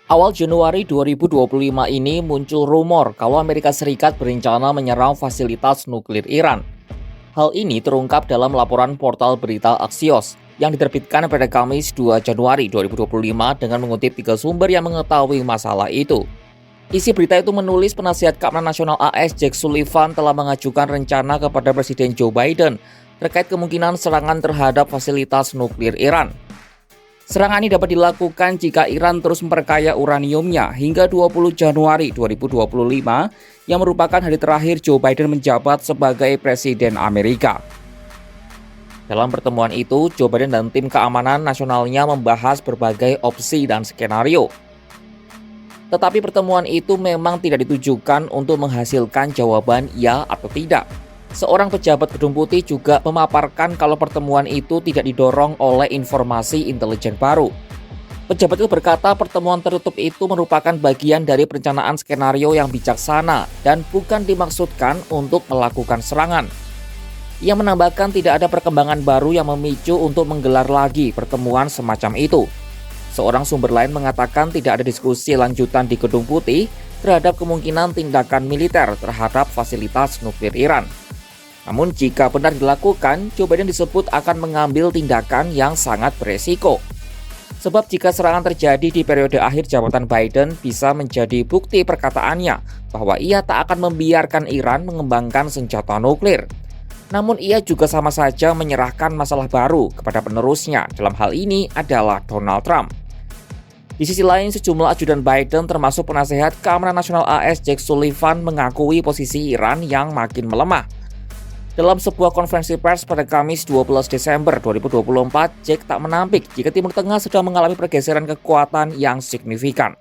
Awal Januari 2025 ini muncul rumor kalau Amerika Serikat berencana menyerang fasilitas nuklir Iran. Hal ini terungkap dalam laporan portal berita Axios yang diterbitkan pada Kamis 2 Januari 2025 dengan mengutip 3 sumber yang mengetahui masalah itu. Isi berita itu menulis penasihat keamanan nasional AS Jake Sullivan telah mengajukan rencana kepada Presiden Joe Biden terkait kemungkinan serangan terhadap fasilitas nuklir Iran. Serangan ini dapat dilakukan jika Iran terus memperkaya uraniumnya hingga 20 Januari 2025 yang merupakan hari terakhir Joe Biden menjabat sebagai Presiden Amerika. Dalam pertemuan itu, Joe Biden dan tim keamanan nasionalnya membahas berbagai opsi dan skenario. Tetapi pertemuan itu memang tidak ditujukan untuk menghasilkan jawaban ya atau tidak. Seorang pejabat Gedung Putih juga memaparkan kalau pertemuan itu tidak didorong oleh informasi intelijen baru. Pejabat itu berkata pertemuan tertutup itu merupakan bagian dari perencanaan skenario yang bijaksana dan bukan dimaksudkan untuk melakukan serangan. Ia menambahkan tidak ada perkembangan baru yang memicu untuk menggelar lagi pertemuan semacam itu. Seorang sumber lain mengatakan tidak ada diskusi lanjutan di Gedung Putih terhadap kemungkinan tindakan militer terhadap fasilitas nuklir Iran. Namun jika benar dilakukan, Joe Biden disebut akan mengambil tindakan yang sangat beresiko. Sebab jika serangan terjadi di periode akhir jabatan Biden bisa menjadi bukti perkataannya bahwa ia tak akan membiarkan Iran mengembangkan senjata nuklir. Namun ia juga sama saja menyerahkan masalah baru kepada penerusnya, dalam hal ini adalah Donald Trump. Di sisi lain, sejumlah ajudan Biden termasuk penasehat keamanan nasional AS Jake Sullivan mengakui posisi Iran yang makin melemah. Dalam sebuah konferensi pers pada Kamis 12 Desember 2024, Jake tak menampik jika Timur Tengah sedang mengalami pergeseran kekuatan yang signifikan.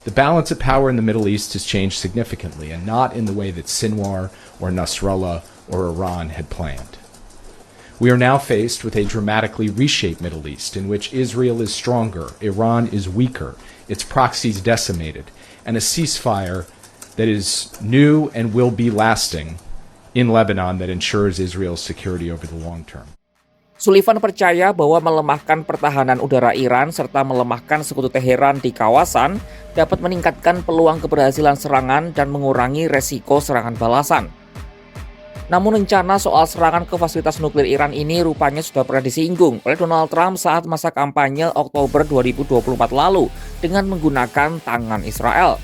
The balance of power in the Middle East has changed significantly and not in the way that Sinwar or Nasrallah or Iran had planned. We are now faced with a dramatically reshaped Middle East in which Israel is stronger, Iran is weaker, its proxies decimated, and a ceasefire that is new and will be lasting in Lebanon that ensures Israel's security over the long term. Sullivan percaya bahwa melemahkan pertahanan udara Iran serta melemahkan sekutu Teheran di kawasan dapat meningkatkan peluang keberhasilan serangan dan mengurangi resiko serangan balasan. Namun rencana soal serangan ke fasilitas nuklir Iran ini rupanya sudah pernah disinggung oleh Donald Trump saat masa kampanye Oktober 2024 lalu dengan menggunakan tangan Israel.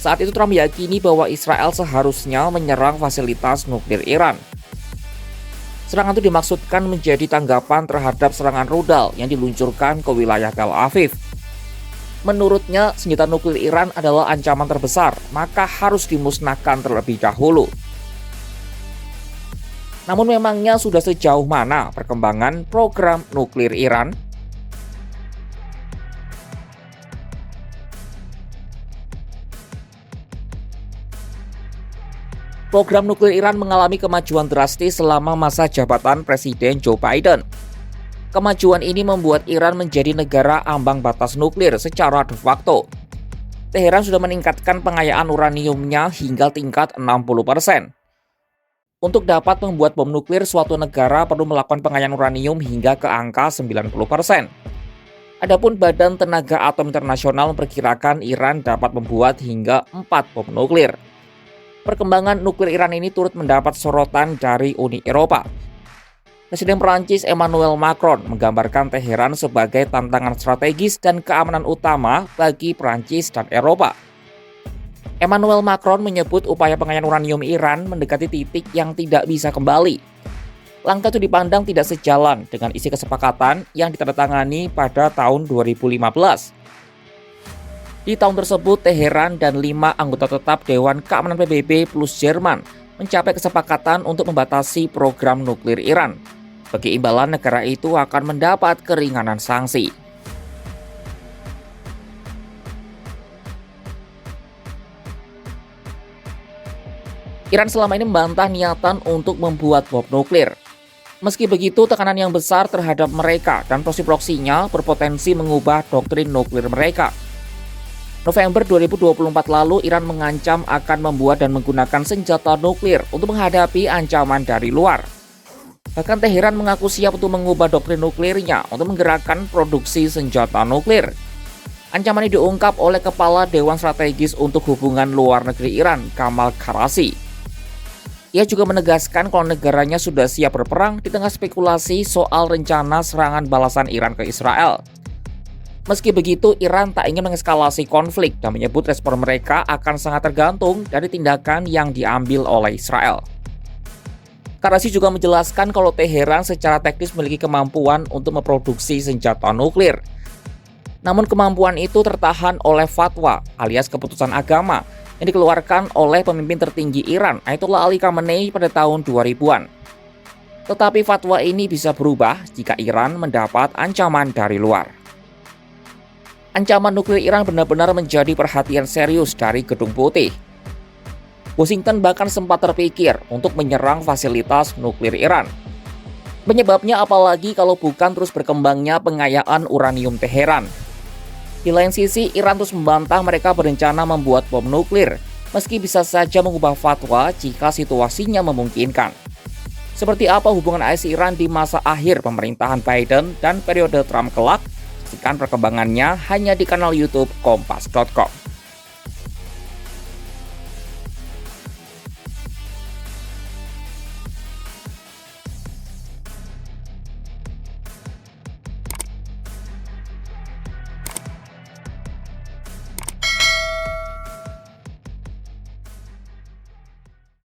Saat itu Trump meyakini bahwa Israel seharusnya menyerang fasilitas nuklir Iran. Serangan itu dimaksudkan menjadi tanggapan terhadap serangan rudal yang diluncurkan ke wilayah Tel Aviv. Menurutnya, senjata nuklir Iran adalah ancaman terbesar, maka harus dimusnahkan terlebih dahulu. Namun memangnya sudah sejauh mana perkembangan program nuklir Iran? Program nuklir Iran mengalami kemajuan drastis selama masa jabatan Presiden Joe Biden. Kemajuan ini membuat Iran menjadi negara ambang batas nuklir secara de facto. Teheran sudah meningkatkan pengayaan uraniumnya hingga tingkat 60%. Untuk dapat membuat bom nuklir, suatu negara perlu melakukan pengayaan uranium hingga ke angka 90%. Adapun Badan Tenaga Atom Internasional memperkirakan Iran dapat membuat hingga 4 bom nuklir. Perkembangan nuklir Iran ini turut mendapat sorotan dari Uni Eropa. Presiden Perancis Emmanuel Macron menggambarkan Teheran sebagai tantangan strategis dan keamanan utama bagi Perancis dan Eropa. Emmanuel Macron menyebut upaya pengayaan uranium Iran mendekati titik yang tidak bisa kembali. Langkah itu dipandang tidak sejalan dengan isi kesepakatan yang ditandatangani pada tahun 2015. Di tahun tersebut, Teheran dan 5 anggota tetap Dewan Keamanan PBB plus Jerman mencapai kesepakatan untuk membatasi program nuklir Iran. Bagi imbalan, negara itu akan mendapat keringanan sanksi. Iran selama ini membantah niatan untuk membuat bom nuklir. Meski begitu, tekanan yang besar terhadap mereka dan proksi-proksinya berpotensi mengubah doktrin nuklir mereka. November 2024 lalu, Iran mengancam akan membuat dan menggunakan senjata nuklir untuk menghadapi ancaman dari luar. Bahkan Teheran mengaku siap untuk mengubah doktrin nuklirnya untuk menggerakkan produksi senjata nuklir. Ancaman ini diungkap oleh Kepala Dewan Strategis untuk Hubungan Luar Negeri Iran, Kamal Kharasi. Ia juga menegaskan kalau negaranya sudah siap berperang di tengah spekulasi soal rencana serangan balasan Iran ke Israel. Meski begitu, Iran tak ingin mengeskalasi konflik dan menyebut respon mereka akan sangat tergantung dari tindakan yang diambil oleh Israel. Kharasi juga menjelaskan kalau Teheran secara teknis memiliki kemampuan untuk memproduksi senjata nuklir. Namun kemampuan itu tertahan oleh fatwa alias keputusan agama yang dikeluarkan oleh pemimpin tertinggi Iran, Ayatollah Ali Khamenei pada tahun 2000-an. Tetapi fatwa ini bisa berubah jika Iran mendapat ancaman dari luar. Ancaman nuklir Iran benar-benar menjadi perhatian serius dari Gedung Putih. Washington bahkan sempat terpikir untuk menyerang fasilitas nuklir Iran. Penyebabnya apalagi kalau bukan terus berkembangnya pengayaan uranium Teheran. Di lain sisi, Iran terus membantah mereka berencana membuat bom nuklir, meski bisa saja mengubah fatwa jika situasinya memungkinkan. Seperti apa hubungan AS-Iran di masa akhir pemerintahan Biden dan periode Trump kelak? Saksikan perkembangannya hanya di kanal YouTube Kompas.com.